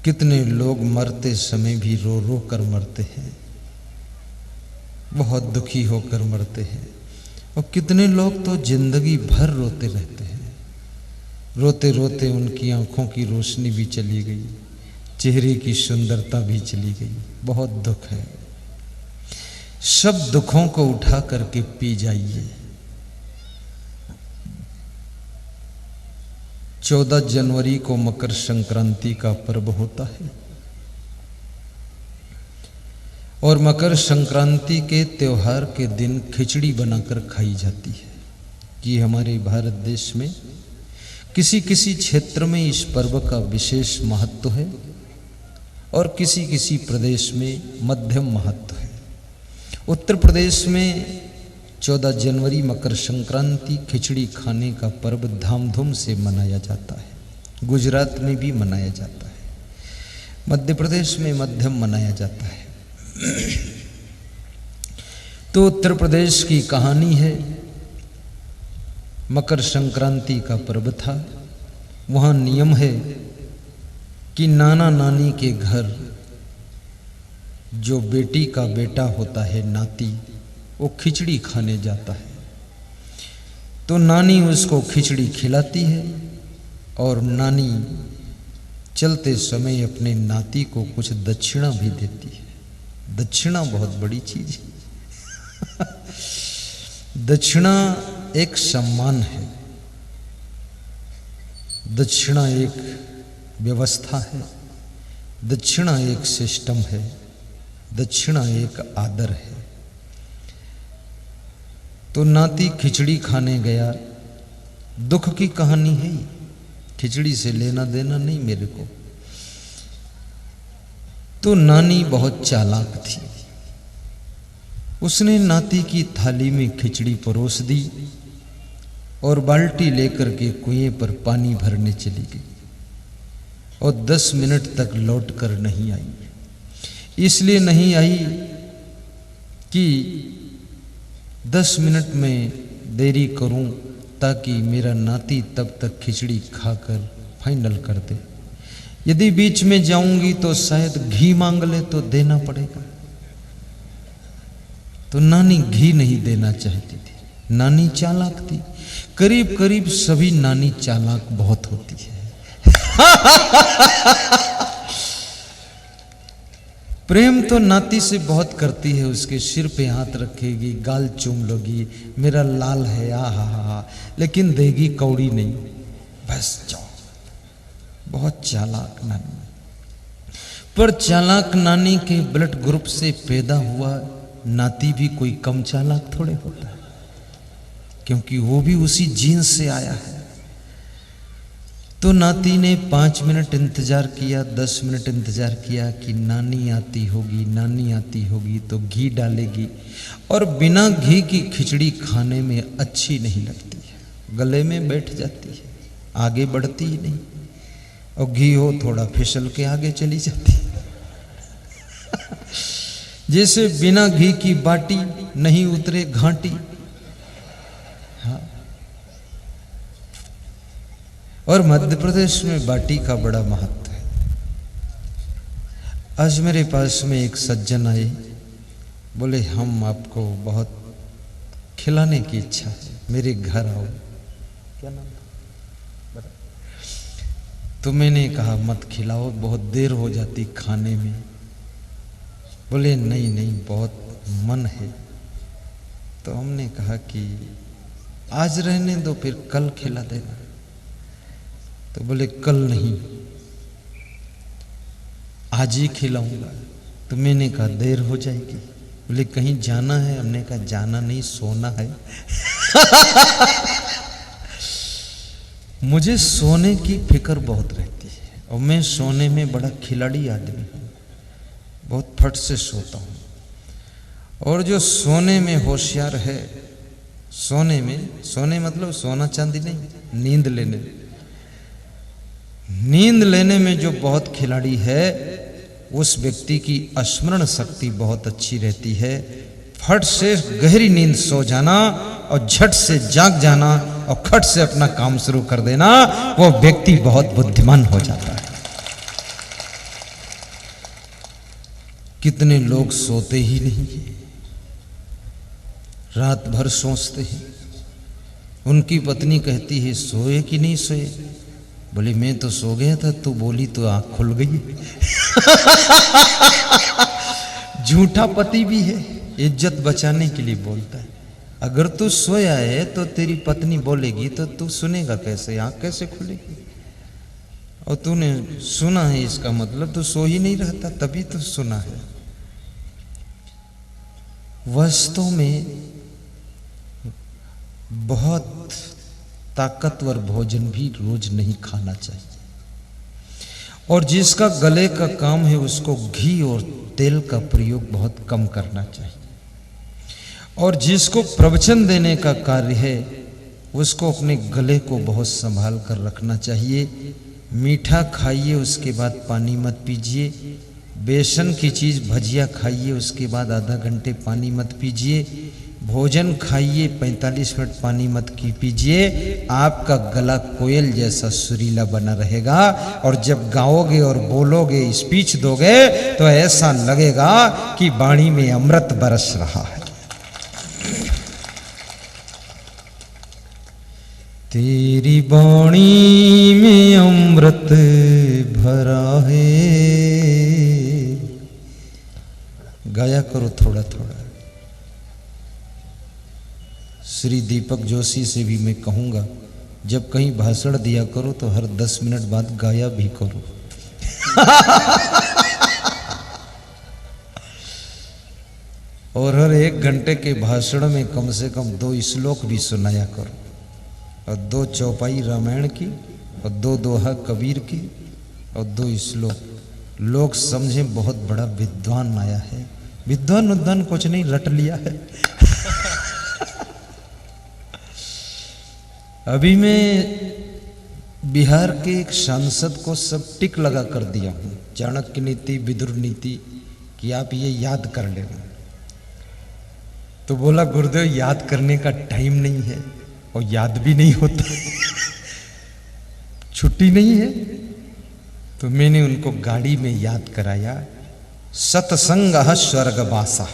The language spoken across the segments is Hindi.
कितने लोग मरते समय भी रो रो कर मरते हैं, बहुत दुखी होकर मरते हैं। और कितने लोग तो जिंदगी भर रोते रहते हैं। रोते रोते उनकी आंखों की रोशनी भी चली गई, चेहरे की सुंदरता भी चली गई। बहुत दुख है। सब दुखों को उठा करके पी जाइए। 14 जनवरी को मकर संक्रांति का पर्व होता है और मकर संक्रांति के त्योहार के दिन खिचड़ी बनाकर खाई जाती है। कि हमारे भारत देश में किसी किसी क्षेत्र में इस पर्व का विशेष महत्व है और किसी किसी प्रदेश में मध्यम महत्व है। उत्तर प्रदेश में 14 जनवरी मकर संक्रांति खिचड़ी खाने का पर्व धामधूम से मनाया जाता है। गुजरात में भी मनाया जाता है, मध्य प्रदेश में मध्यम मनाया जाता है। तो उत्तर प्रदेश की कहानी है। मकर संक्रांति का पर्व था। वहाँ नियम है कि नाना नानी के घर जो बेटी का बेटा होता है, नाती, वो खिचड़ी खाने जाता है। तो नानी उसको खिचड़ी खिलाती है और नानी चलते समय अपने नाती को कुछ दक्षिणा भी देती है। दक्षिणा बहुत बड़ी चीज है। दक्षिणा एक सम्मान है, दक्षिणा एक व्यवस्था है, दक्षिणा एक सिस्टम है, दक्षिणा एक आदर है। तो नाती खिचड़ी खाने गया। दुख की कहानी है, खिचड़ी से लेना देना नहीं मेरे को। तो नानी बहुत चालाक थी। उसने नाती की थाली में खिचड़ी परोस दी और बाल्टी लेकर के कुएं पर पानी भरने चली गई और 10 मिनट तक लौट कर नहीं आई। इसलिए नहीं आई कि 10 मिनट में देरी करूं ताकि मेरा नाती तब तक खिचड़ी खाकर फाइनल कर दे। यदि बीच में जाऊंगी तो शायद घी मांग ले तो देना पड़ेगा। तो नानी घी नहीं देना चाहती थी। नानी चालाक थी। करीब करीब सभी नानी चालाक बहुत होती है। प्रेम तो नाती से बहुत करती है, उसके सिर पे हाथ रखेगी, गाल चूम लोगी, मेरा लाल है आ हा, लेकिन देगी कौड़ी नहीं। बस जाओ। बहुत चालाक नानी। पर चालाक नानी के ब्लड ग्रुप से पैदा हुआ नाती भी कोई कम चालाक थोड़े होता है, क्योंकि वो भी उसी जीन्स से आया है। तो नाती ने 5 मिनट इंतजार किया, 10 मिनट इंतजार किया कि नानी आती होगी, नानी आती होगी तो घी डालेगी। और बिना घी की खिचड़ी खाने में अच्छी नहीं लगती है, गले में बैठ जाती है, आगे बढ़ती ही नहीं। और घी हो थोड़ा फिसल के आगे चली जाती है। जैसे बिना घी की बाटी नहीं उतरे घाटी। हाँ। और मध्य प्रदेश में बाटी का बड़ा महत्व है। आज मेरे पास में एक सज्जन आए, बोले हम आपको बहुत खिलाने की इच्छा है, मेरे घर आओ। क्या नाम था? तो मैंने कहा मत खिलाओ, बहुत देर हो जाती खाने में। बोले नहीं नहीं बहुत मन है। तो हमने कहा कि आज रहने दो, फिर कल खिला देना। तो बोले कल नहीं, आज ही खिलाऊंगा। तो मैंने कहा देर हो जाएगी। बोले कहीं जाना है? हमने कहा जाना नहीं, सोना है। मुझे सोने की फिक्र बहुत रहती है और मैं सोने में बड़ा खिलाड़ी आदमी हूँ, बहुत फट से सोता हूँ। और जो सोने में होशियार है, सोने मतलब सोना चांदी नहीं, नींद लेने में जो बहुत खिलाड़ी है, उस व्यक्ति की स्मरण शक्ति बहुत अच्छी रहती है। फट से गहरी नींद सो जाना और झट से जाग जाना और खट से अपना काम शुरू कर देना, वो व्यक्ति बहुत बुद्धिमान हो जाता है। कितने लोग सोते ही नहीं हैं, रात भर सोचते हैं। उनकी पत्नी कहती है सोए कि नहीं सोए? बोले मैं तो सो गया था, तू बोली तो आंख खुल गई। झूठा पति भी है, इज्जत बचाने के लिए बोलता है। अगर तू सोया है तो तेरी पत्नी बोलेगी तो तू सुनेगा कैसे, आंख कैसे खुलेगी? और तूने सुना है इसका मतलब तू सो ही नहीं रहता, तभी तो सुना है। वास्तव में बहुत ताकतवर भोजन भी रोज नहीं खाना चाहिए, और जिसका गले का काम है उसको घी और तेल का प्रयोग बहुत कम करना चाहिए, और जिसको प्रवचन देने का कार्य है उसको अपने गले को बहुत संभाल कर रखना चाहिए। मीठा खाइए, उसके बाद पानी मत पीजिए। बेसन की चीज़ भजिया खाइए, उसके बाद आधा घंटे पानी मत पीजिए। भोजन खाइए, 45 मिनट पानी मत पीजिए। आपका गला कोयल जैसा सुरीला बना रहेगा, और जब गाओगे और बोलोगे, स्पीच दोगे तो ऐसा लगेगा कि वाणी में अमृत बरस रहा है। तेरी वाणी में अमृत भरा है। गाया करो थोड़ा थोड़ा। श्री दीपक जोशी से भी मैं कहूंगा, जब कहीं भाषण दिया करो तो हर 10 मिनट बाद गाया भी करो। और हर 1 घंटे के भाषण में कम से कम 2 श्लोक भी सुनाया करो, और 2 चौपाई रामायण की, और 2 दोहा कबीर की, और 2 श्लोक। लोग समझे बहुत बड़ा विद्वान आया है। विद्वान उद्वान कुछ नहीं, रट लिया है। अभी मैं बिहार के एक सांसद को सब टिक लगा कर दिया हूँ, चाणक्य नीति, विदुर नीति, कि आप ये याद कर लेना। तो बोला गुरुदेव याद करने का टाइम नहीं है, और याद भी नहीं होता, छुट्टी नहीं है। तो मैंने उनको गाड़ी में याद कराया, सत्संगः स्वर्गवासः।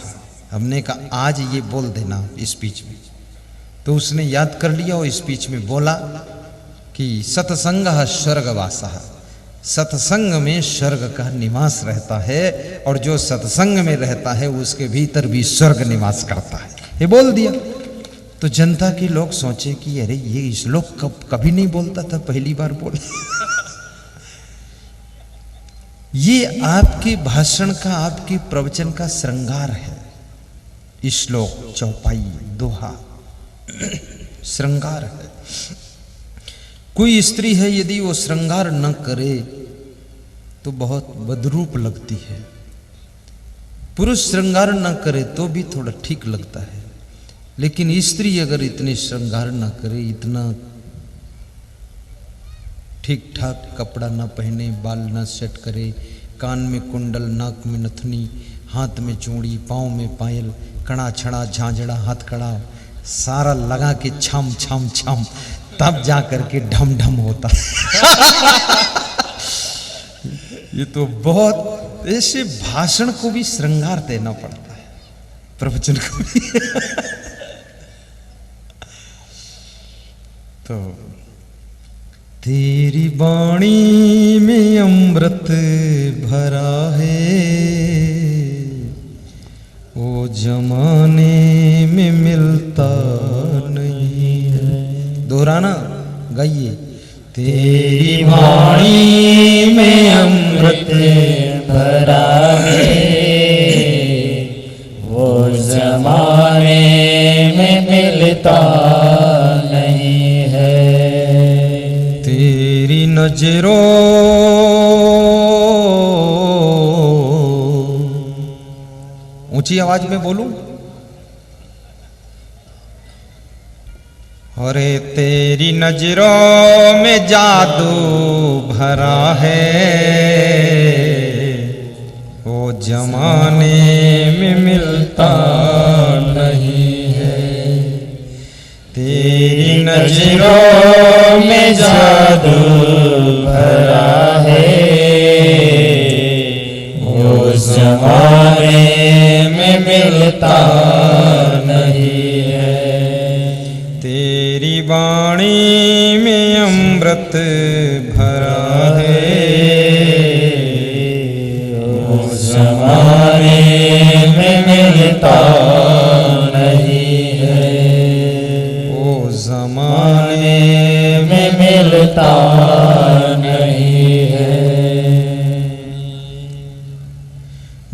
हमने कहा आज ये बोल देना स्पीच में। तो उसने याद कर लिया और स्पीच में बोला कि सत्संगः स्वर्गवासः, सत्संग में स्वर्ग का निवास रहता है, और जो सत्संग में रहता है उसके भीतर भी स्वर्ग निवास करता है। ये बोल दिया। तो जनता के लोग सोचे कि अरे ये श्लोक कभी नहीं बोलता था, पहली बार बोल। ये आपके भाषण का, आपके प्रवचन का श्रृंगार है। श्लोक, चौपाई, दोहा श्रृंगार है। कोई स्त्री है यदि वो श्रृंगार न करे तो बहुत बदरूप लगती है। पुरुष श्रृंगार न करे तो भी थोड़ा ठीक लगता है, लेकिन स्त्री अगर इतने श्रृंगार न करे, इतना ठीक ठाक कपड़ा ना पहने, बाल ना सेट करे, कान में कुंडल, नाक में नथनी, हाथ में चूड़ी, पाँव में पायल, कड़ा छड़ा, झांझड़ा, हाथ कड़ा सारा लगा के छम छम छम, तब जा करके ढम ढम होता। ये तो बहुत, ऐसे भाषण को भी श्रृंगार देना पड़ता है, प्रवचन को भी। तो तेरी वाणी में अमृत भरा है, वो जमाने में मिलता नहीं है। दोहराना, गाइए। तेरी वाणी में अमृत भरा है, वो जमाने में मिलता नहीं है। तेरी नजरों, ऊंची आवाज में बोलूं, अरे तेरी नजरों में जादू भरा है, वो जमाने में मिलता नहीं है। तेरी नजरों में जादू भरा है, वो जमाने मिलता नहीं है। तेरी वाणी में अमृत भरा है, उस जमाने में मिलता नहीं है। ओ जमाने में मिलता नहीं है।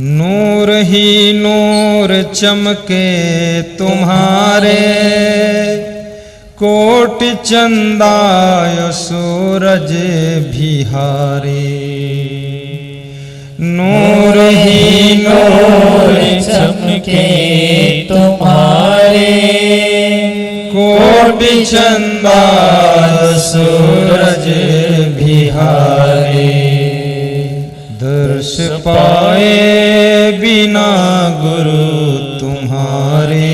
नूर ही नूर चमके तुम्हारे, कोटि चंदा सूरज भी हारे। नूर ही नूर चमके तुम्हारे, कोटि चंदा सूरज भी हारे। दर्श पाए बिना गुरु तुम्हारे,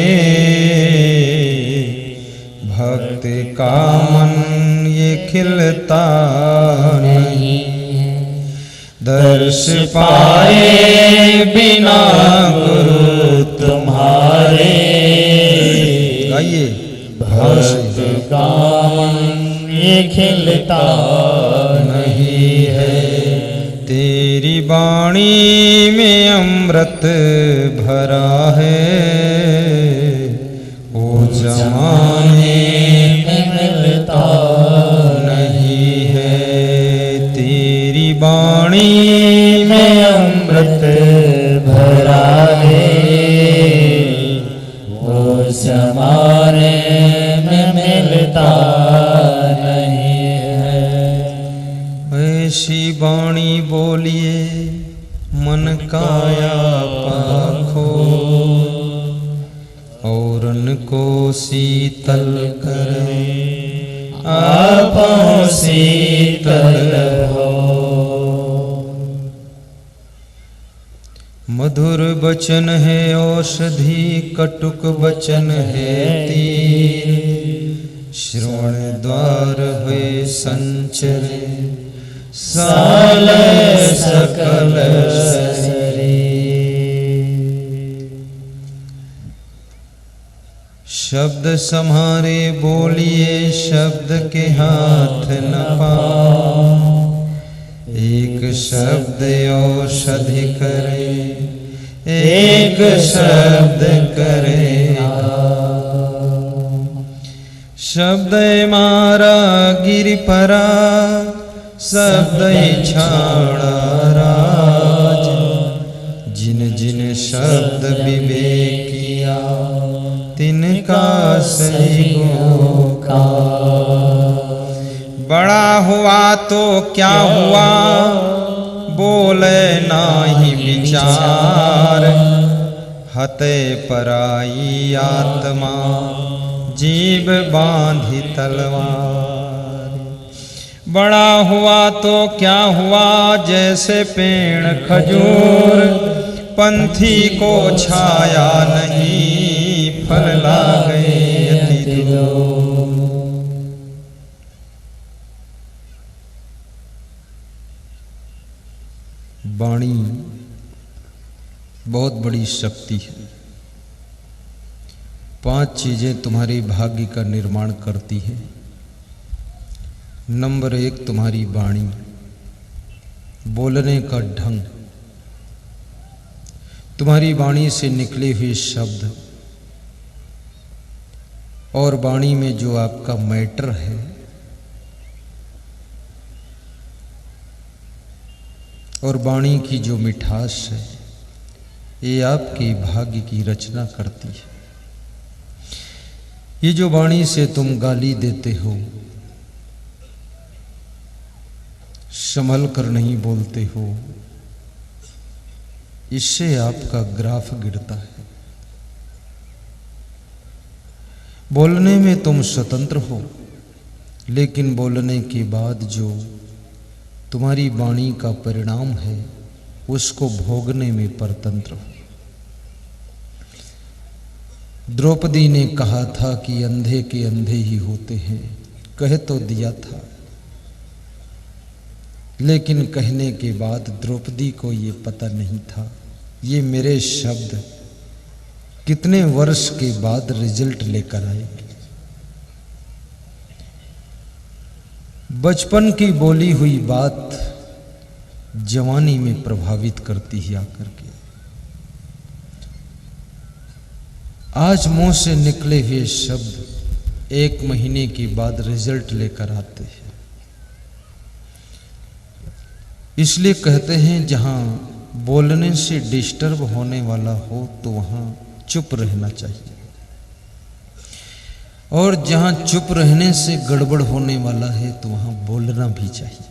भक्त का मन ये खिलता नहीं। दर्श पाए बिना गुरु तुम्हारे, गाइए भक्त का मन ये खिलता नहीं है। तेरी वाणी में अमृत भरा है, ओ जमाने में मिलता नहीं है। तेरी वाणी में अमृत भरा है, वो जमाने में मिलता नहीं है। ऐसी वाणी बोलिए मन काया पाखो, औरन को शीतल करे आपो शीतल हो। मधुर वचन है औषधि, कटुक वचन है तीर। श्रवण द्वार हुए संचरे, साल सकल शरीर। शब्द सम्हारे बोलिए, शब्द के हाथ न पाओ। एक शब्द औषधि करे, एक शब्द करे। शब्द मारा गिर परा, शब्द छाड़ा राज। जिन जिन शब्द विवेक किया, तिनका सही का। बड़ा हुआ तो क्या हुआ, बोले नाही विचार। हते पराई आत्मा, जीव बांधी तलवार। बड़ा हुआ तो क्या हुआ, जैसे पेड़ खजूर। पंथी को छाया नहीं, फल लागे अति दूर। वाणी बहुत बड़ी शक्ति है। 5 चीजें तुम्हारे भाग्य का निर्माण करती हैं। नंबर 1 तुम्हारी वाणी, बोलने का ढंग। तुम्हारी वाणी से निकले हुए शब्द और वाणी में जो आपका मैटर है, और वाणी की जो मिठास है, ये आपके भाग्य की रचना करती है। ये जो वाणी से तुम गाली देते हो, संभल कर नहीं बोलते हो, इससे आपका ग्राफ गिरता है। बोलने में तुम स्वतंत्र हो, लेकिन बोलने के बाद जो तुम्हारी वाणी का परिणाम है, उसको भोगने में परतंत्र हो। द्रौपदी ने कहा था कि अंधे के अंधे ही होते हैं, कह तो दिया था, लेकिन कहने के बाद द्रौपदी को ये पता नहीं था, ये मेरे शब्द कितने वर्ष के बाद रिजल्ट लेकर आएगी। बचपन की बोली हुई बात जवानी में प्रभावित करती है आकर के। आज मुंह से निकले हुए शब्द 1 महीने के बाद रिजल्ट लेकर आते हैं। इसलिए कहते हैं जहां बोलने से डिस्टर्ब होने वाला हो तो वहां चुप रहना चाहिए, और जहां चुप रहने से गड़बड़ होने वाला है तो वहां बोलना भी चाहिए,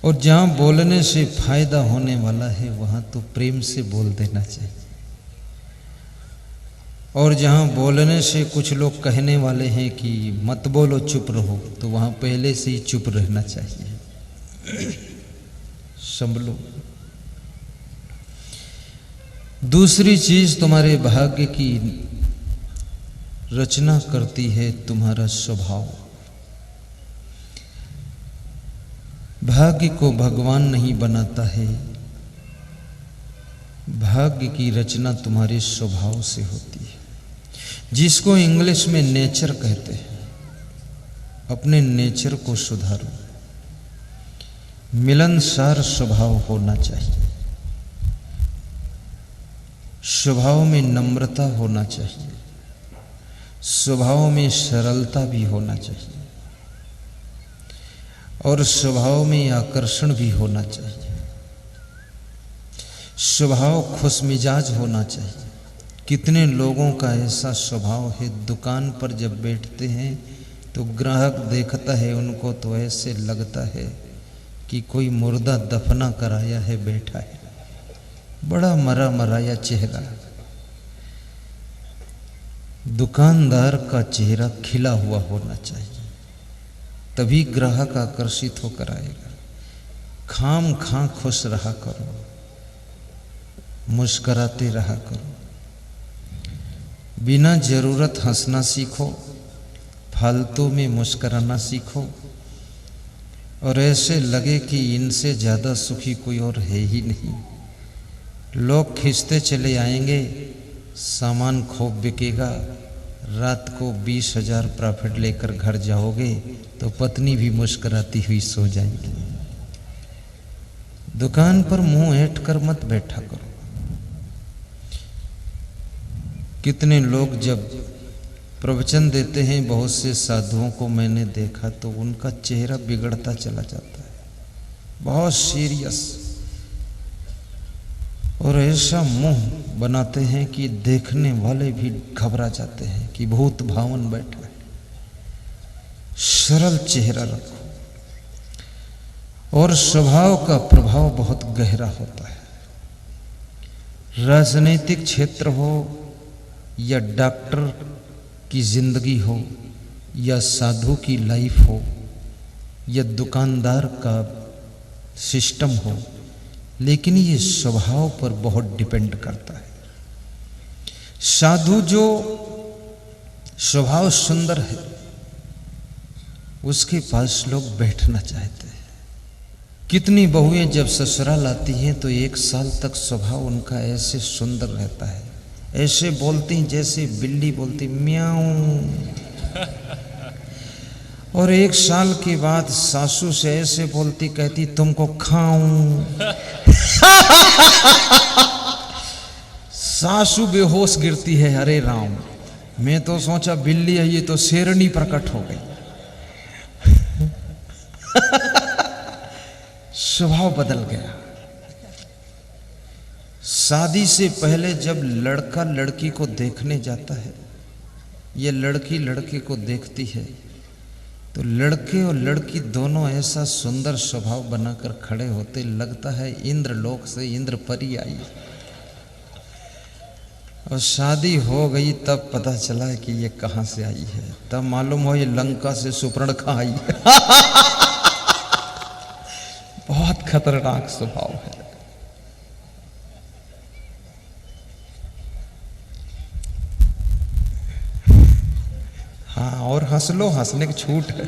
और जहां बोलने से फायदा होने वाला है वहां तो प्रेम से बोल देना चाहिए, और जहां बोलने से कुछ लोग कहने वाले हैं कि मत बोलो चुप रहो, तो वहां पहले से ही चुप रहना चाहिए। संभलो। दूसरी चीज तुम्हारे भाग्य की रचना करती है तुम्हारा स्वभाव। भाग्य को भगवान नहीं बनाता है, भाग्य की रचना तुम्हारे स्वभाव से होती है, जिसको इंग्लिश में नेचर कहते हैं। अपने नेचर को सुधारो। मिलनसार स्वभाव होना चाहिए, स्वभाव में नम्रता होना चाहिए, स्वभाव में सरलता भी होना चाहिए, और स्वभाव में आकर्षण भी होना चाहिए। स्वभाव खुशमिजाज होना चाहिए। कितने लोगों का ऐसा स्वभाव है, दुकान पर जब बैठते हैं तो ग्राहक देखता है उनको तो ऐसे लगता है कि कोई मुर्दा दफना कराया है बैठा है, बड़ा मरा मराया चेहरा। दुकानदार का चेहरा खिला हुआ होना चाहिए, तभी ग्राहक आकर्षित होकर आएगा। खाम खां खुश रहा करो, मुस्कराते रहा करो, बिना जरूरत हंसना सीखो, फालतू में मुस्कराना सीखो, और ऐसे लगे कि इनसे ज़्यादा सुखी कोई और है ही नहीं। लोग खींचते चले आएंगे, सामान खूब बिकेगा, रात को 20,000 प्रॉफिट लेकर घर जाओगे तो पत्नी भी मुस्कुराती हुई सो जाएगी। दुकान पर मुंह ऐंठ कर मत बैठा करो। कितने लोग जब प्रवचन देते हैं, बहुत से साधुओं को मैंने देखा तो उनका चेहरा बिगड़ता चला जाता है, बहुत सीरियस, और ऐसा मुंह बनाते हैं कि देखने वाले भी घबरा जाते हैं कि भूत भावन बैठा है। सरल चेहरा रखो, और स्वभाव का प्रभाव बहुत गहरा होता है। राजनीतिक क्षेत्र हो या डॉक्टर की जिंदगी हो या साधु की लाइफ हो या दुकानदार का सिस्टम हो, लेकिन ये स्वभाव पर बहुत डिपेंड करता है। साधु जो स्वभाव सुंदर है उसके पास लोग बैठना चाहते हैं। कितनी बहुएं जब ससुराल आती हैं तो 1 साल तक स्वभाव उनका ऐसे सुंदर रहता है, ऐसे बोलती जैसे बिल्ली बोलती म्याऊं, और 1 साल के बाद सासू से ऐसे बोलती, कहती तुमको खाऊं। सासू बेहोश गिरती है, अरे राम, मैं तो सोचा बिल्ली है, ये तो शेरनी प्रकट हो गई। स्वभाव बदल गया। शादी से पहले जब लड़का लड़की को देखने जाता है या लड़की लड़के को देखती है तो लड़के और लड़की दोनों ऐसा सुंदर स्वभाव बनाकर खड़े होते, लगता है इंद्रलोक से इंद्र परी आई। और शादी हो गई तब पता चला कि ये कहां से आई है, तब मालूम हो ये लंका से सुपर्णखा आई है। बहुत खतरनाक स्वभाव है। हाँ, और हंस लो, हंसने की छूट है।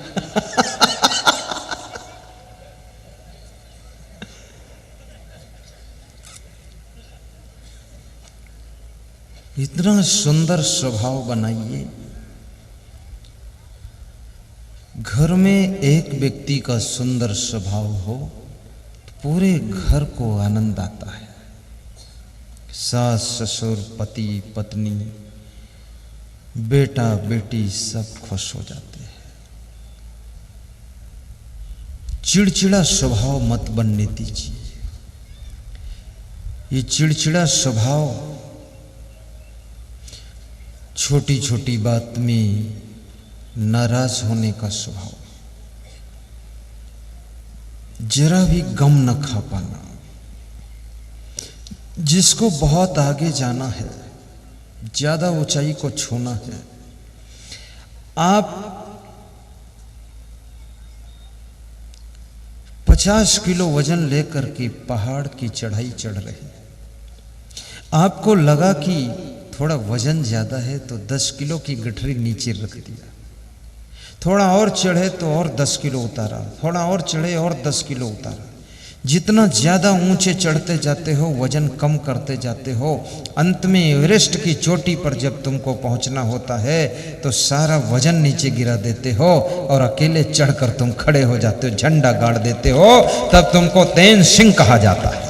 इतना सुंदर स्वभाव बनाइए, घर में एक व्यक्ति का सुंदर स्वभाव हो तो पूरे घर को आनंद आता है। सास ससुर पति पत्नी बेटा बेटी सब खुश हो जाते हैं। चिड़चिड़ा स्वभाव मत बनने दीजिए। ये चिड़चिड़ा स्वभाव छोटी छोटी बात में नाराज होने का स्वभाव, जरा भी गम न खा पाना। जिसको बहुत आगे जाना है, ज्यादा ऊंचाई को छूना है, आप 50 किलो वजन लेकर के पहाड़ की चढ़ाई चढ़ रहे हैं। आपको लगा कि थोड़ा वजन ज्यादा है तो 10 किलो की गठरी नीचे रख दिया, थोड़ा और चढ़े तो और 10 किलो उतारा, थोड़ा और चढ़े और 10 किलो उतारा। जितना ज्यादा ऊंचे चढ़ते जाते हो, वजन कम करते जाते हो, अंत में एवरेस्ट की चोटी पर जब तुमको पहुंचना होता है तो सारा वजन नीचे गिरा देते हो और अकेले चढ़कर तुम खड़े हो जाते हो, झंडा गाड़ देते हो, तब तुमको तेन सिंह कहा जाता है।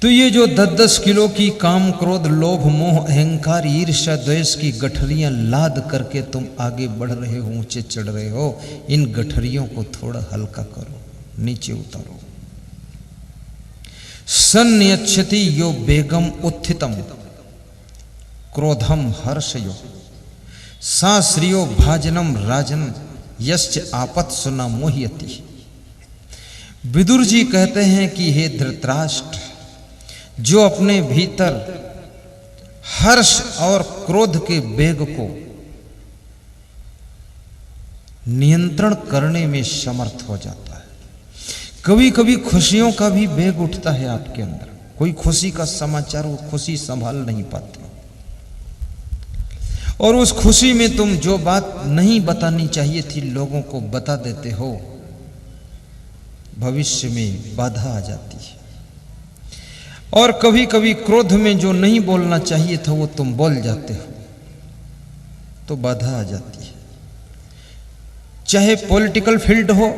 तो ये जो 10-10 किलो की काम क्रोध लोभ मोह अहंकार ईर्ष्या द्वेष की गठरियां लाद करके तुम आगे बढ़ रहे हो, ऊंचे चढ़ रहे हो, इन गठरियों को थोड़ा हल्का करो, नीचे उतारो। सन्यच्छति यो बेगम उत्थितम क्रोधम हर्षयो साश्रियो भाजनम राजन यश्च आपत सुना मोह्यति। विदुर जी कहते हैं कि हे धृतराष्ट्र, जो अपने भीतर हर्ष और क्रोध के वेग को नियंत्रण करने में समर्थ हो जाता है। कभी कभी खुशियों का भी वेग उठता है आपके अंदर, कोई खुशी का समाचार, वो खुशी संभाल नहीं पाते और उस खुशी में तुम जो बात नहीं बतानी चाहिए थी लोगों को बता देते हो, भविष्य में बाधा आ जाती है। और कभी कभी क्रोध में जो नहीं बोलना चाहिए था वो तुम बोल जाते हो तो बाधा आ जाती है। चाहे पॉलिटिकल फील्ड हो,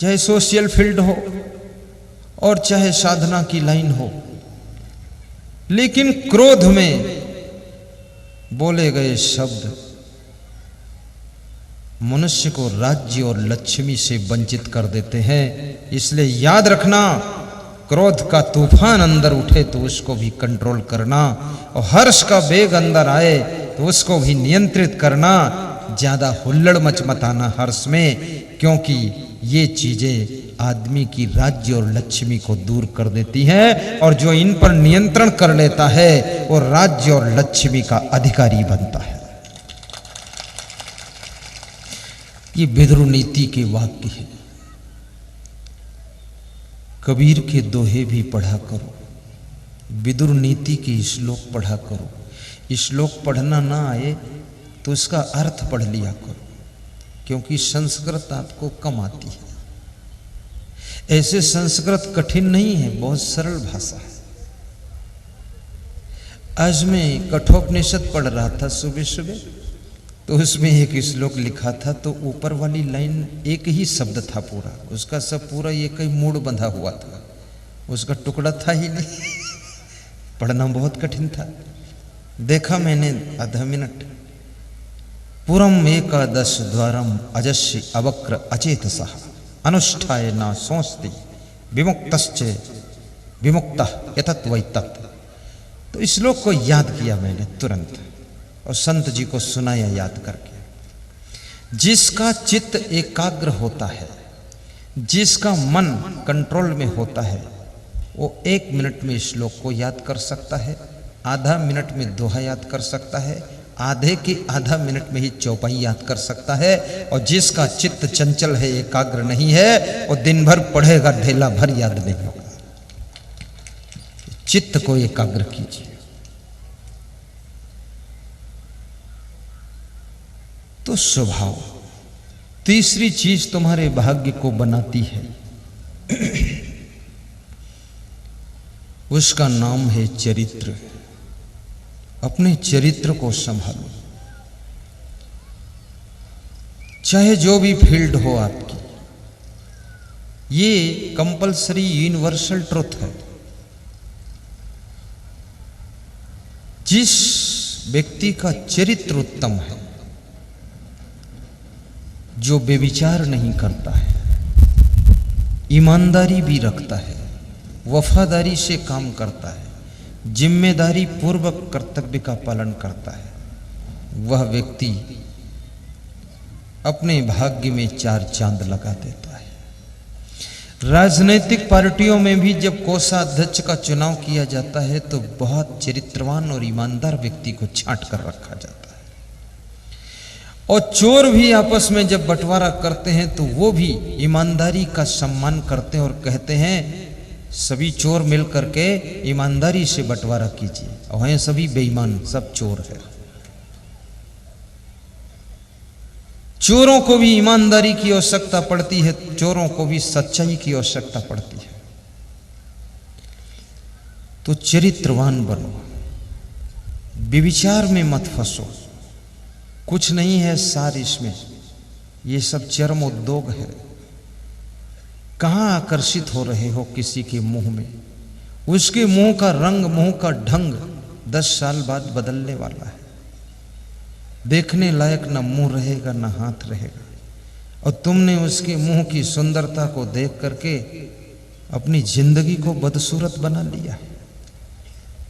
चाहे सोशल फील्ड हो और चाहे साधना की लाइन हो, लेकिन क्रोध में बोले गए शब्द मनुष्य को राज्य और लक्ष्मी से वंचित कर देते हैं। इसलिए याद रखना, क्रोध का तूफान अंदर उठे तो उसको भी कंट्रोल करना, और हर्ष का वेग अंदर आए तो उसको भी नियंत्रित करना। ज्यादा हुल्लड़ मच मत आना हर्ष में, क्योंकि ये चीजें आदमी की राज्य और लक्ष्मी को दूर कर देती हैं, और जो इन पर नियंत्रण कर लेता है वो राज्य और लक्ष्मी का अधिकारी बनता है। ये विदुर नीति के वाक्य है। कबीर के दोहे भी पढ़ा करो, विदुर नीति के श्लोक पढ़ा करो। श्लोक पढ़ना ना आए तो उसका अर्थ पढ़ लिया करो, क्योंकि संस्कृत आपको कम आती है। ऐसे संस्कृत कठिन नहीं है, बहुत सरल भाषा है। आज मैं कठोपनिषद पढ़ रहा था सुबह सुबह, तो उसमें एक श्लोक लिखा था, तो ऊपर वाली लाइन एक ही शब्द था पूरा, उसका सब पूरा एक ही मूड बंधा हुआ था, उसका टुकड़ा था ही नहीं। पढ़ना बहुत कठिन था। देखा मैंने आधा मिनट। पुरम एकादश द्वारम अजस्य अवक्र अचेतसः अनुष्ठाय न सोचती विमुक्तश्च विमुक्तः यतत् वै तत्। तो इस श्लोक को याद किया मैंने तुरंत और संत जी को सुनाया याद करके। जिसका चित्त एकाग्र होता है, जिसका मन कंट्रोल में होता है, वो 1 मिनट में श्लोक को याद कर सकता है, आधा मिनट में दोहा याद कर सकता है, आधे के आधा मिनट में ही चौपाई याद कर सकता है। और जिसका चित्त चंचल है, एकाग्र नहीं है, वो दिन भर पढ़ेगा, ढेला भर याद नहीं होगा। चित्त को एकाग्र कीजिए। तो स्वभाव तीसरी चीज तुम्हारे भाग्य को बनाती है। उसका नाम है चरित्र। अपने चरित्र को संभालो, चाहे जो भी फील्ड हो आपकी। ये कंपलसरी यूनिवर्सल ट्रुथ है। जिस व्यक्ति का चरित्र उत्तम है, जो बेविचार नहीं करता है, ईमानदारी भी रखता है, वफादारी से काम करता है, जिम्मेदारी पूर्वक कर्तव्य का पालन करता है, वह व्यक्ति अपने भाग्य में 4 चांद लगा देता है। राजनीतिक पार्टियों में भी जब कोषाध्यक्ष का चुनाव किया जाता है तो बहुत चरित्रवान और ईमानदार व्यक्ति को छांट कर रखा जाता है। और चोर भी आपस में जब बंटवारा करते हैं तो वो भी ईमानदारी का सम्मान करते हैं और कहते हैं सभी चोर मिल करके ईमानदारी से बंटवारा कीजिए, और हैं सभी बेईमान, सब चोर है। चोरों को भी ईमानदारी की आवश्यकता पड़ती है, चोरों को भी सच्चाई की आवश्यकता पड़ती है। तो चरित्रवान बनो, व्यभिचार में मत फंसो। कुछ नहीं है सार इसमें, ये सब चरम उद्योग है। कहाँ आकर्षित हो रहे हो किसी के मुंह में? उसके मुंह का रंग, मुंह का ढंग 10 साल बाद बदलने वाला है। देखने लायक न मुंह रहेगा न हाथ रहेगा, और तुमने उसके मुंह की सुंदरता को देख करके अपनी जिंदगी को बदसूरत बना लिया।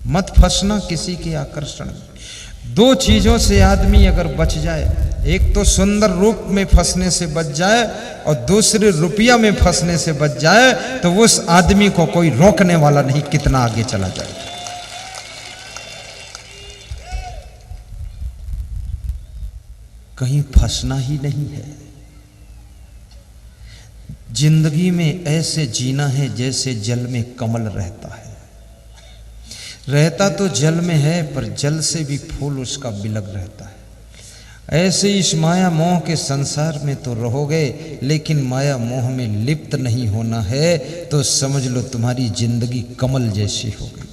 मत फंसना किसी के आकर्षण में। 2 चीजों से आदमी अगर बच जाए, एक तो सुंदर रूप में फंसने से बच जाए और दूसरे रुपया में फंसने से बच जाए, तो उस आदमी को कोई रोकने वाला नहीं, कितना आगे चला जाए। कहीं फंसना ही नहीं है। जिंदगी में ऐसे जीना है जैसे जल में कमल रहता है। रहता तो जल में है, पर जल से भी फूल उसका बिलग रहता है। ऐसे इस माया मोह के संसार में तो रहोगे, लेकिन माया मोह में लिप्त नहीं होना है, तो समझ लो तुम्हारी जिंदगी कमल जैसी हो गई।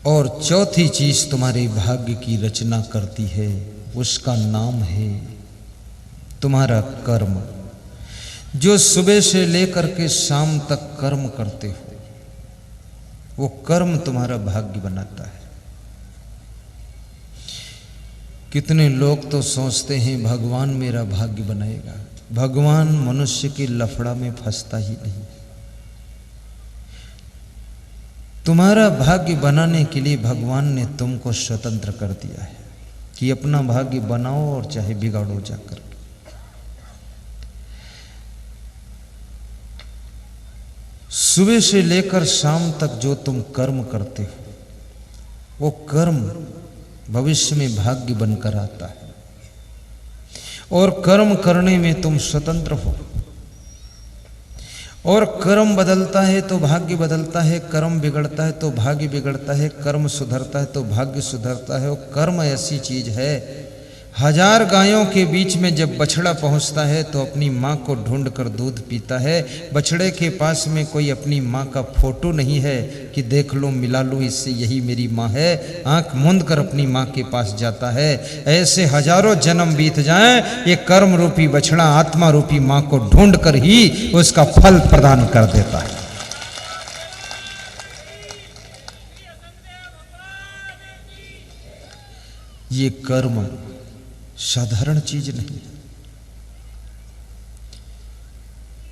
और चौथी चीज तुम्हारे भाग्य की रचना करती है, उसका नाम है तुम्हारा कर्म। जो सुबह से लेकर के शाम तक कर्म करते हो, वो कर्म तुम्हारा भाग्य बनाता है। कितने लोग तो सोचते हैं भगवान मेरा भाग्य बनाएगा। भगवान मनुष्य के लफड़ा में फंसता ही नहीं। तुम्हारा भाग्य बनाने के लिए भगवान ने तुमको स्वतंत्र कर दिया है कि अपना भाग्य बनाओ और चाहे बिगाड़ो जाकर। सुबह से लेकर शाम तक जो तुम कर्म करते हो, वो कर्म भविष्य में भाग्य बनकर आता है। और कर्म करने में तुम स्वतंत्र हो। और कर्म बदलता है तो भाग्य बदलता है, कर्म बिगड़ता है तो भाग्य बिगड़ता है, कर्म सुधरता है तो भाग्य सुधरता है। और कर्म ऐसी चीज है, 1000 गायों के बीच में जब बछड़ा पहुंचता है तो अपनी माँ को ढूंढ कर दूध पीता है। बछड़े के पास में कोई अपनी माँ का फोटो नहीं है कि देख लो, मिला लो, इससे यही मेरी माँ है। आंख मूंद कर अपनी माँ के पास जाता है। ऐसे हजारों जन्म बीत जाएं, ये कर्म रूपी बछड़ा आत्मा रूपी माँ को ढूंढ कर ही उसका फल प्रदान कर देता है। ये कर्म साधारण चीज नहीं।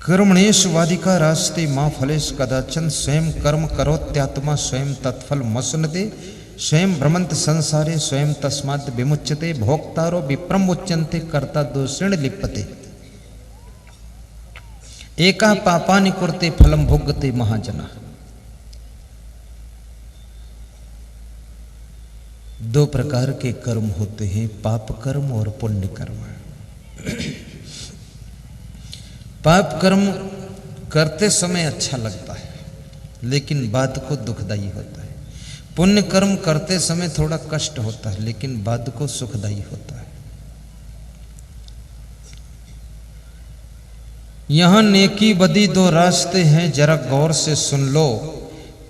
कर्मणेशवादिका रास्ते मां फलेश कदाचन, स्वयं कर्म करोत्यात्मा स्वयं तत्फल मसुनते, स्वयं भ्रमंत संसारे स्वयं तस्मात् विमुच्यते, भोक्तारो विप्रम उच्यन्ते कर्ता दोषेण लिप्यते, एका पापानि कुर्ते फलम भोगते महाजना। 2 प्रकार के कर्म होते हैं, पाप कर्म और पुण्य कर्म। पाप कर्म करते समय अच्छा लगता है, लेकिन बाद को दुखदायी होता है। पुण्य कर्म करते समय थोड़ा कष्ट होता है, लेकिन बाद को सुखदायी होता है। यहां नेकी बदी दो रास्ते हैं, जरा गौर से सुन लो।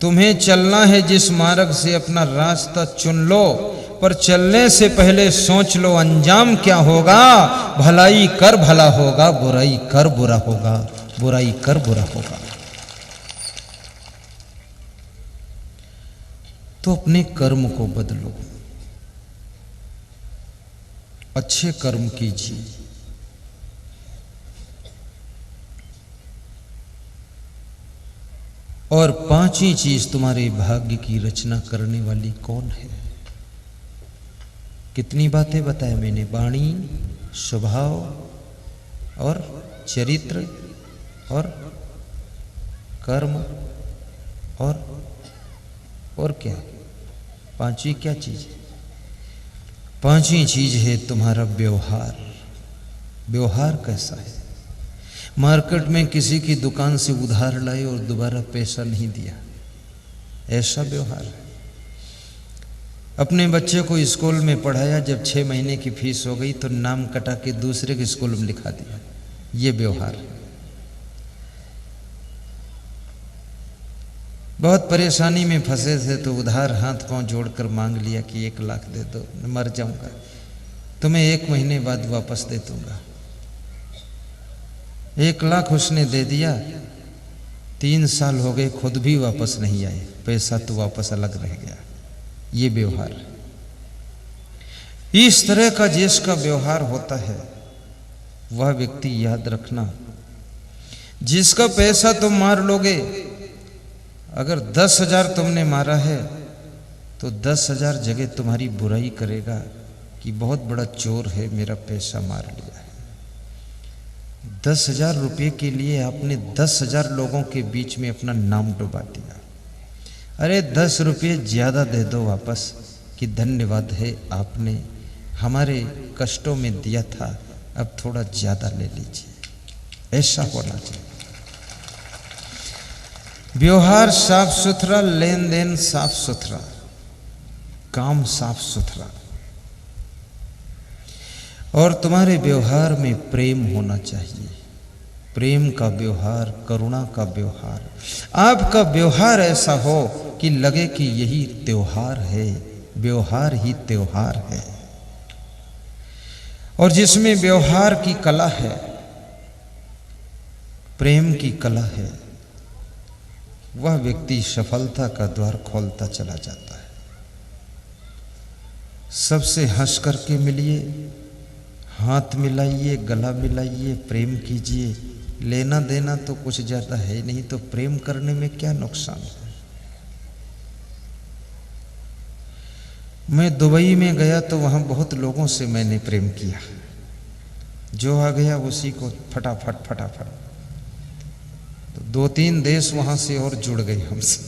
तुम्हें चलना है जिस मार्ग से, अपना रास्ता चुन लो, पर चलने से पहले सोच लो अंजाम क्या होगा। भलाई कर भला होगा, बुराई कर बुरा होगा, बुराई कर बुरा होगा। तो अपने कर्म को बदलो, अच्छे कर्म कीजिए। और पांचवी चीज, तुम्हारे भाग्य की रचना करने वाली कौन है? कितनी बातें बताए मैंने, वाणी, स्वभाव और चरित्र और कर्म और क्या? पांचवी क्या चीज है? पांचवी चीज है तुम्हारा व्यवहार। व्यवहार कैसा है? मार्केट में किसी की दुकान से उधार लाए और दोबारा पैसा नहीं दिया, ऐसा व्यवहार है। अपने बच्चे को स्कूल में पढ़ाया, जब 6 महीने की फीस हो गई तो नाम कटा के दूसरे के स्कूल में लिखा दिया, ये व्यवहार है। बहुत परेशानी में फंसे थे तो उधार हाथ पांव जोड़कर मांग लिया कि 1 लाख दे दो, मर जाऊंगा, तुम्हें 1 महीने बाद वापस दे दूंगा। 1 लाख उसने दे दिया, 3 साल हो गए, खुद भी वापस नहीं आए, पैसा तो वापस अलग रह गया। ये व्यवहार है। इस तरह का जिसका व्यवहार होता है वह व्यक्ति, याद रखना, जिसका पैसा तुम मार लोगे, अगर 10,000 तुमने मारा है तो 10,000 जगह तुम्हारी बुराई करेगा कि बहुत बड़ा चोर है, मेरा पैसा मार लिया है। 10,000 रुपये के लिए आपने 10,000 लोगों के बीच में अपना नाम डुबा दिया। अरे 10 रुपये ज्यादा दे दो वापस कि धन्यवाद है, आपने हमारे कष्टों में दिया था, अब थोड़ा ज्यादा ले लीजिए। ऐसा होना चाहिए। व्यवहार साफ सुथरा, लेन देन साफ सुथरा, काम साफ सुथरा, और तुम्हारे व्यवहार में प्रेम होना चाहिए। प्रेम का व्यवहार, करुणा का व्यवहार। आपका व्यवहार ऐसा हो कि लगे कि यही त्योहार है, व्यवहार ही त्योहार है। और जिसमें व्यवहार की कला है, प्रेम की कला है, वह व्यक्ति सफलता का द्वार खोलता चला जाता है। सबसे हंस करके मिलिए, हाथ मिलाइए, गला मिलाइए, प्रेम कीजिए। लेना देना तो कुछ ज्यादा है नहीं, तो प्रेम करने में क्या नुकसान है? मैं दुबई में गया तो वहां बहुत लोगों से मैंने प्रेम किया, जो आ गया उसी को फटाफट फटाफट, तो 2-3 देश वहां से और जुड़ गए हमसे।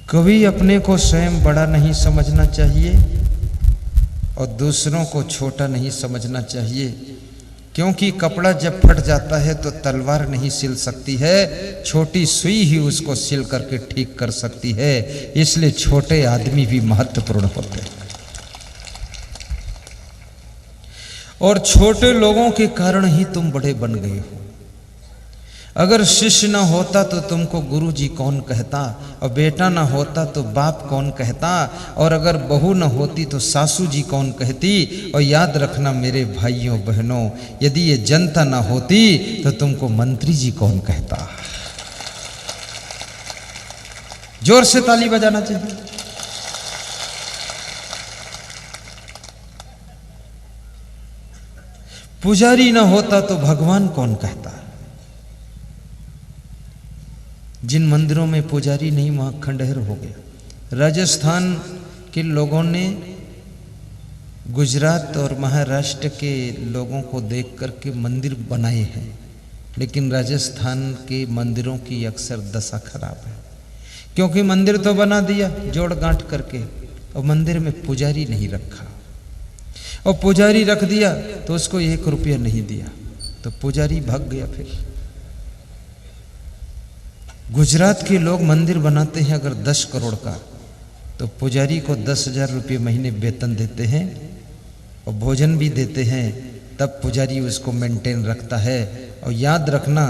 कभी अपने को स्वयं बड़ा नहीं समझना चाहिए और दूसरों को छोटा नहीं समझना चाहिए, क्योंकि कपड़ा जब फट जाता है तो तलवार नहीं सिल सकती है, छोटी सुई ही उसको सिल करके ठीक कर सकती है। इसलिए छोटे आदमी भी महत्वपूर्ण होते हैं, और छोटे लोगों के कारण ही तुम बड़े बन गए हो। अगर शिष्य ना होता तो तुमको गुरु जी कौन कहता, और बेटा ना होता तो बाप कौन कहता, और अगर बहू ना होती तो सासू जी कौन कहती। और याद रखना मेरे भाइयों बहनों, यदि ये जनता ना होती तो तुमको मंत्री जी कौन कहता। जोर से ताली बजाना चाहिए। पुजारी ना होता तो भगवान कौन कहता। जिन मंदिरों में पुजारी नहीं वहां खंडहर हो गया। राजस्थान के लोगों ने गुजरात और महाराष्ट्र के लोगों को देख करके मंदिर बनाए हैं, लेकिन राजस्थान के मंदिरों की अक्सर दशा खराब है, क्योंकि मंदिर तो बना दिया जोड़ गांठ करके, और मंदिर में पुजारी नहीं रखा, और पुजारी रख दिया तो उसको 1 रुपया नहीं दिया, तो पुजारी भाग गया। फिर गुजरात के लोग मंदिर बनाते हैं अगर 10 करोड़ का, तो पुजारी को 10,000 रुपये महीने वेतन देते हैं और भोजन भी देते हैं, तब पुजारी उसको मेंटेन रखता है। और याद रखना,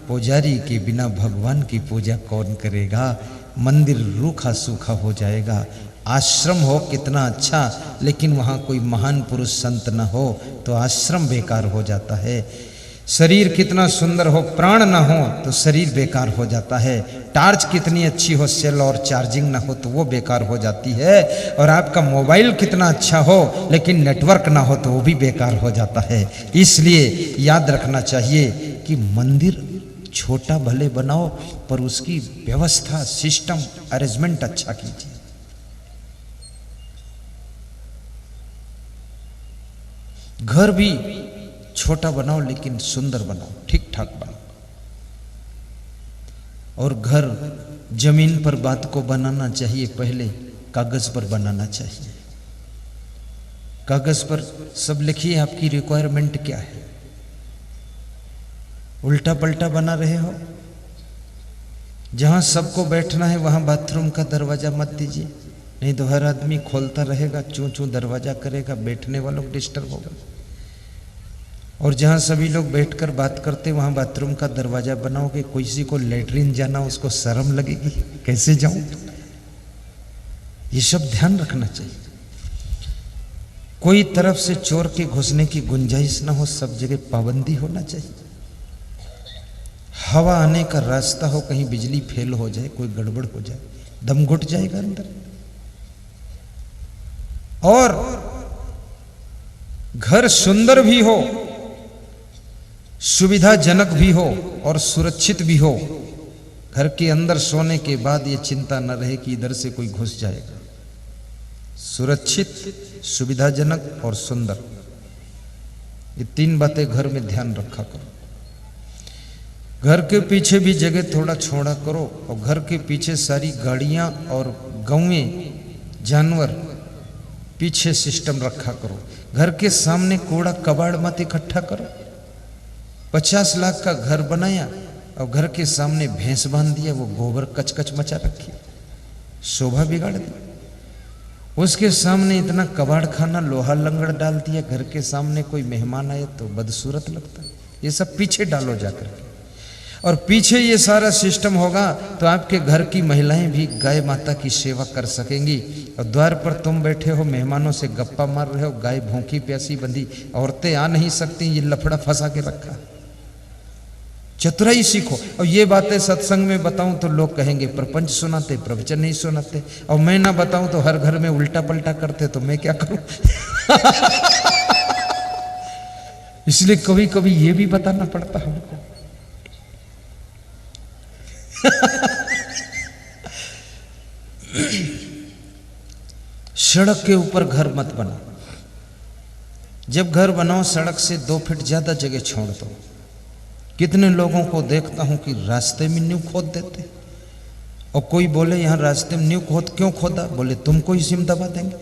पुजारी के बिना भगवान की पूजा कौन करेगा? मंदिर रूखा सूखा हो जाएगा। आश्रम हो कितना अच्छा, लेकिन वहाँ कोई महान पुरुष संत न हो तो आश्रम बेकार हो जाता है। शरीर कितना सुंदर हो, प्राण ना हो तो शरीर बेकार हो जाता है। टार्च कितनी अच्छी हो, सेल और चार्जिंग ना हो तो वो बेकार हो जाती है। और आपका मोबाइल कितना अच्छा हो लेकिन नेटवर्क ना हो तो वो भी बेकार हो जाता है। इसलिए याद रखना चाहिए कि मंदिर छोटा भले बनाओ पर उसकी व्यवस्था, सिस्टम, अरेंजमेंट अच्छा कीजिए। घर भी छोटा बनाओ लेकिन सुंदर बनाओ, ठीक ठाक बनाओ। और घर जमीन पर बात को बनाना चाहिए, पहले कागज पर बनाना चाहिए। कागज पर सब लिखिए आपकी रिक्वायरमेंट क्या है। उल्टा पलटा बना रहे हो, जहां सबको बैठना है वहां बाथरूम का दरवाजा मत दीजिए, नहीं तो हर आदमी खोलता रहेगा, चूं चूं दरवाजा करेगा, बैठने वालों को डिस्टर्ब होगा। और जहां सभी लोग बैठकर बात करते वहां बाथरूम का दरवाजा बनाओगे, किसी को लेटरिन जाना उसको शर्म लगेगी, कैसे जाऊं? ये सब ध्यान रखना चाहिए। कोई तरफ से चोर के घुसने की गुंजाइश ना हो, सब जगह पाबंदी होना चाहिए। हवा आने का रास्ता हो, कहीं बिजली फेल हो जाए, कोई गड़बड़ हो जाए, दम घुट जाएगा अंदर। और घर सुंदर भी हो, सुविधाजनक भी हो और सुरक्षित भी हो। घर के अंदर सोने के बाद ये चिंता न रहे कि इधर से कोई घुस जाएगा। सुरक्षित, सुविधाजनक और सुंदर, ये 3 बातें घर में ध्यान रखा करो। घर के पीछे भी जगह थोड़ा छोड़ा करो और घर के पीछे सारी गाड़ियां और गौएं, जानवर पीछे सिस्टम रखा करो। घर के सामने कूड़ा कबाड़ मत इकट्ठा करो। 50 लाख का घर बनाया और घर के सामने भैंस बांध दिया, वो गोबर कचकच मचा रखी, शोभा बिगाड़ दी। उसके सामने इतना कबाड़ खाना, लोहा लंगड़ डाल दिया, घर के सामने कोई मेहमान आए तो बदसूरत लगता है। ये सब पीछे डालो जाकर के। और पीछे ये सारा सिस्टम होगा तो आपके घर की महिलाएं भी गाय माता की सेवा कर सकेंगी। और द्वार पर तुम बैठे हो, मेहमानों से गप्पा मार रहे हो, गाय भूखी प्यासी बंधी, औरतें आ नहीं सकती, ये लफड़ा फंसा के रखा। चतुराई सीखो। और ये बातें सत्संग में बताऊं तो लोग कहेंगे प्रपंच सुनाते, प्रवचन नहीं सुनाते। और मैं ना बताऊं तो हर घर में उल्टा पलटा करते, तो मैं क्या करूं? इसलिए कभी कभी ये भी बताना पड़ता हमको। सड़क के ऊपर घर मत बनाओ। जब घर बनाओ सड़क से 2 फीट ज्यादा जगह छोड़ दो। कितने लोगों को देखता हूं कि रास्ते में नींव खोद देते, और कोई बोले यहां रास्ते में नींव क्यों खोदा? बोले तुमको ही सिम दबा देंगे।